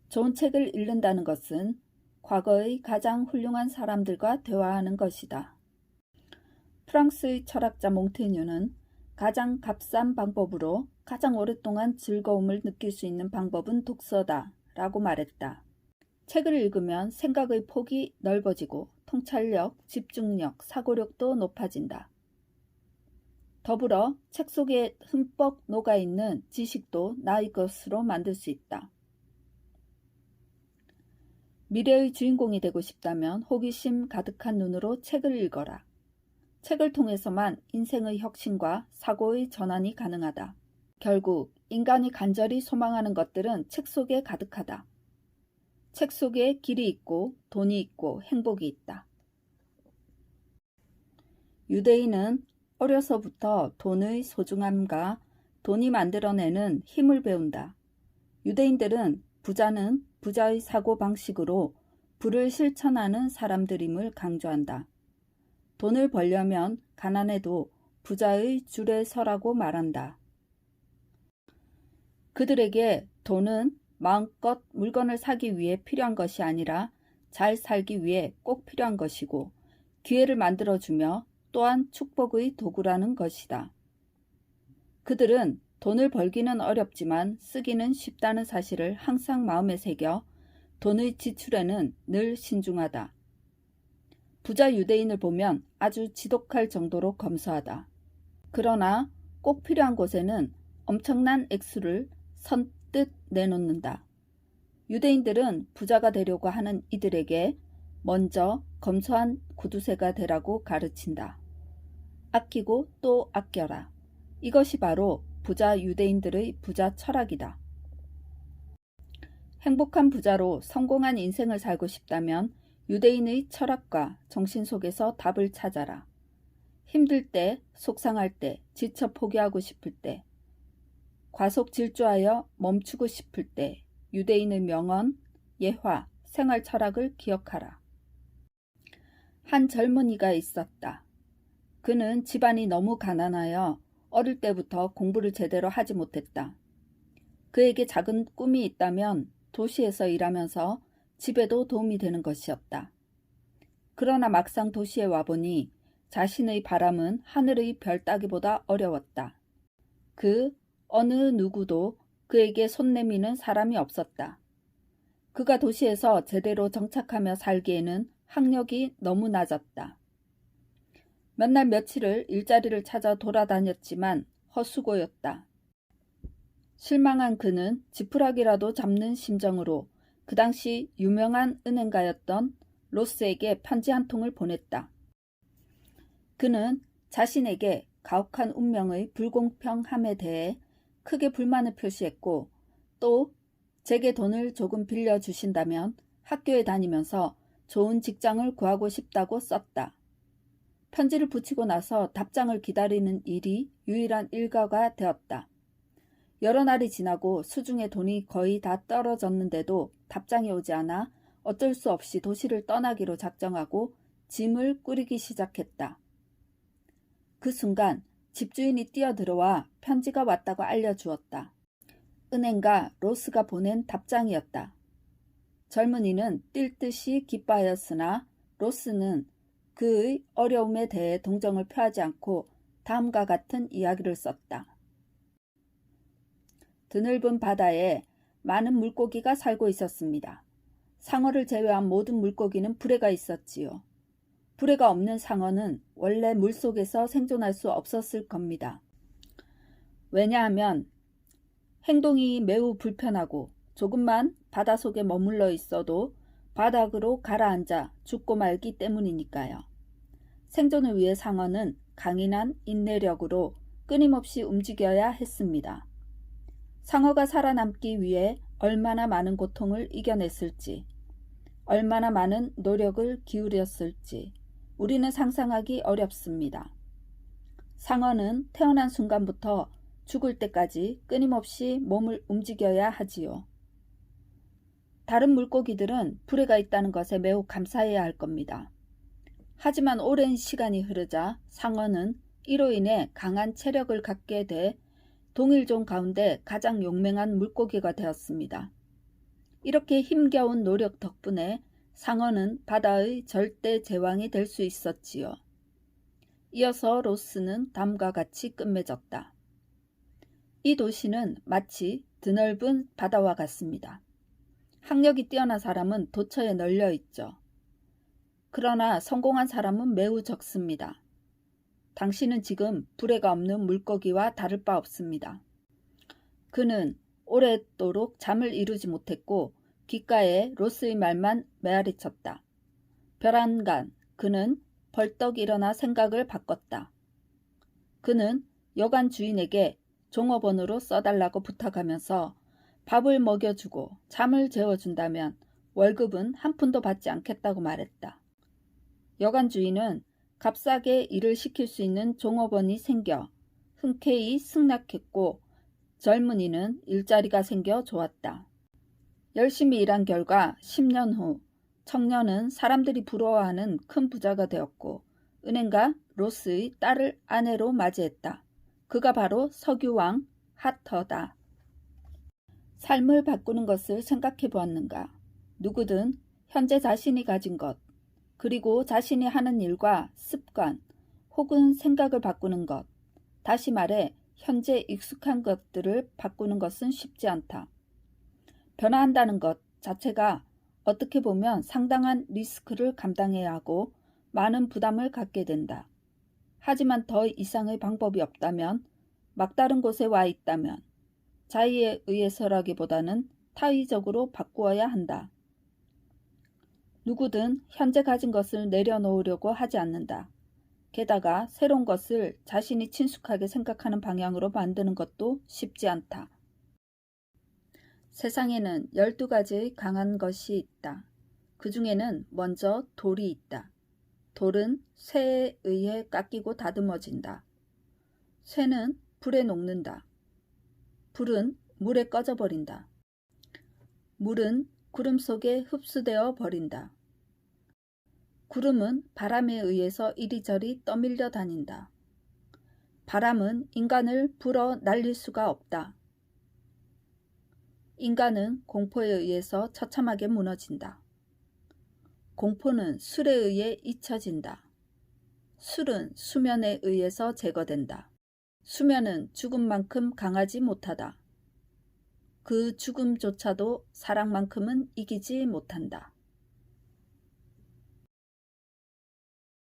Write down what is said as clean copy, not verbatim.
좋은 책을 읽는다는 것은 과거의 가장 훌륭한 사람들과 대화하는 것이다. 프랑스의 철학자 몽테뉴는 가장 값싼 방법으로 가장 오랫동안 즐거움을 느낄 수 있는 방법은 독서다 라고 말했다. 책을 읽으면 생각의 폭이 넓어지고 통찰력, 집중력, 사고력도 높아진다. 더불어 책 속에 흠뻑 녹아있는 지식도 나의 것으로 만들 수 있다. 미래의 주인공이 되고 싶다면 호기심 가득한 눈으로 책을 읽어라. 책을 통해서만 인생의 혁신과 사고의 전환이 가능하다. 결국 인간이 간절히 소망하는 것들은 책 속에 가득하다. 책 속에 길이 있고 돈이 있고 행복이 있다. 유대인은 어려서부터 돈의 소중함과 돈이 만들어내는 힘을 배운다. 유대인들은 부자는 부자의 사고방식으로 부를 실천하는 사람들임을 강조한다. 돈을 벌려면 가난해도 부자의 줄에 서라고 말한다. 그들에게 돈은 마음껏 물건을 사기 위해 필요한 것이 아니라 잘 살기 위해 꼭 필요한 것이고 기회를 만들어주며 또한 축복의 도구라는 것이다. 그들은 돈을 벌기는 어렵지만 쓰기는 쉽다는 사실을 항상 마음에 새겨 돈의 지출에는 늘 신중하다. 부자 유대인을 보면 아주 지독할 정도로 검소하다. 그러나 꼭 필요한 곳에는 엄청난 액수를 선뜻 내놓는다. 유대인들은 부자가 되려고 하는 이들에게 먼저 검소한 구두쇠가 되라고 가르친다. 아끼고 또 아껴라. 이것이 바로 부자 유대인들의 부자 철학이다. 행복한 부자로 성공한 인생을 살고 싶다면 유대인의 철학과 정신 속에서 답을 찾아라. 힘들 때, 속상할 때, 지쳐 포기하고 싶을 때, 과속 질주하여 멈추고 싶을 때 유대인의 명언, 예화, 생활 철학을 기억하라. 한 젊은이가 있었다. 그는 집안이 너무 가난하여 어릴 때부터 공부를 제대로 하지 못했다. 그에게 작은 꿈이 있다면 도시에서 일하면서 집에도 도움이 되는 것이었다. 그러나 막상 도시에 와보니 자신의 바람은 하늘의 별 따기보다 어려웠다. 그 어느 누구도 그에게 손 내미는 사람이 없었다. 그가 도시에서 제대로 정착하며 살기에는 학력이 너무 낮았다. 몇 날 며칠을 일자리를 찾아 돌아다녔지만 헛수고였다. 실망한 그는 지푸라기라도 잡는 심정으로 그 당시 유명한 은행가였던 로스에게 편지 한 통을 보냈다. 그는 자신에게 가혹한 운명의 불공평함에 대해 크게 불만을 표시했고 또 제게 돈을 조금 빌려주신다면 학교에 다니면서 좋은 직장을 구하고 싶다고 썼다. 편지를 붙이고 나서 답장을 기다리는 일이 유일한 일과가 되었다. 여러 날이 지나고 수중에 돈이 거의 다 떨어졌는데도 답장이 오지 않아 어쩔 수 없이 도시를 떠나기로 작정하고 짐을 꾸리기 시작했다. 그 순간 집주인이 뛰어들어와 편지가 왔다고 알려주었다. 은행가 로스가 보낸 답장이었다. 젊은이는 뛸 듯이 기뻐하였으나 로스는 그의 어려움에 대해 동정을 표하지 않고 다음과 같은 이야기를 썼다. 드넓은 바다에 많은 물고기가 살고 있었습니다. 상어를 제외한 모든 물고기는 불에가 있었지요. 불에가 없는 상어는 원래 물속에서 생존할 수 없었을 겁니다. 왜냐하면 행동이 매우 불편하고 조금만 바닷속에 머물러 있어도 바닥으로 가라앉아 죽고 말기 때문이니까요. 생존을 위해 상어는 강인한 인내력으로 끊임없이 움직여야 했습니다. 상어가 살아남기 위해 얼마나 많은 고통을 이겨냈을지, 얼마나 많은 노력을 기울였을지 우리는 상상하기 어렵습니다. 상어는 태어난 순간부터 죽을 때까지 끊임없이 몸을 움직여야 하지요. 다른 물고기들은 불에가 있다는 것에 매우 감사해야 할 겁니다. 하지만 오랜 시간이 흐르자 상어는 이로 인해 강한 체력을 갖게 돼 동일종 가운데 가장 용맹한 물고기가 되었습니다. 이렇게 힘겨운 노력 덕분에 상어는 바다의 절대 제왕이 될 수 있었지요. 이어서 로스는 다음과 같이 끝맺었다. 이 도시는 마치 드넓은 바다와 같습니다. 학력이 뛰어난 사람은 도처에 널려 있죠. 그러나 성공한 사람은 매우 적습니다. 당신은 지금 부레가 없는 물고기와 다를 바 없습니다. 그는 오랫도록 잠을 이루지 못했고 귓가에 로스의 말만 메아리쳤다. 벼랑간 그는 벌떡 일어나 생각을 바꿨다. 그는 여관 주인에게 종업원으로 써달라고 부탁하면서 밥을 먹여주고 잠을 재워준다면 월급은 한 푼도 받지 않겠다고 말했다. 여관 주인은 값싸게 일을 시킬 수 있는 종업원이 생겨 흔쾌히 승낙했고 젊은이는 일자리가 생겨 좋았다. 열심히 일한 결과 10년 후 청년은 사람들이 부러워하는 큰 부자가 되었고 은행가 로스의 딸을 아내로 맞이했다. 그가 바로 석유왕 하터다. 삶을 바꾸는 것을 생각해 보았는가? 누구든 현재 자신이 가진 것, 그리고 자신이 하는 일과 습관 혹은 생각을 바꾸는 것, 다시 말해 현재 익숙한 것들을 바꾸는 것은 쉽지 않다. 변화한다는 것 자체가 어떻게 보면 상당한 리스크를 감당해야 하고 많은 부담을 갖게 된다. 하지만 더 이상의 방법이 없다면, 막다른 곳에 와 있다면 자의에 의해서라기보다는 타의적으로 바꾸어야 한다. 누구든 현재 가진 것을 내려놓으려고 하지 않는다. 게다가 새로운 것을 자신이 친숙하게 생각하는 방향으로 만드는 것도 쉽지 않다. 세상에는 12가지의 강한 것이 있다. 그 중에는 먼저 돌이 있다. 돌은 쇠에 의해 깎이고 다듬어진다. 쇠는 불에 녹는다. 불은 물에 꺼져버린다. 물은 구름 속에 흡수되어 버린다. 구름은 바람에 의해서 이리저리 떠밀려 다닌다. 바람은 인간을 불어 날릴 수가 없다. 인간은 공포에 의해서 처참하게 무너진다. 공포는 술에 의해 잊혀진다. 술은 수면에 의해서 제거된다. 수면은 죽음만큼 강하지 못하다. 그 죽음조차도 사랑만큼은 이기지 못한다.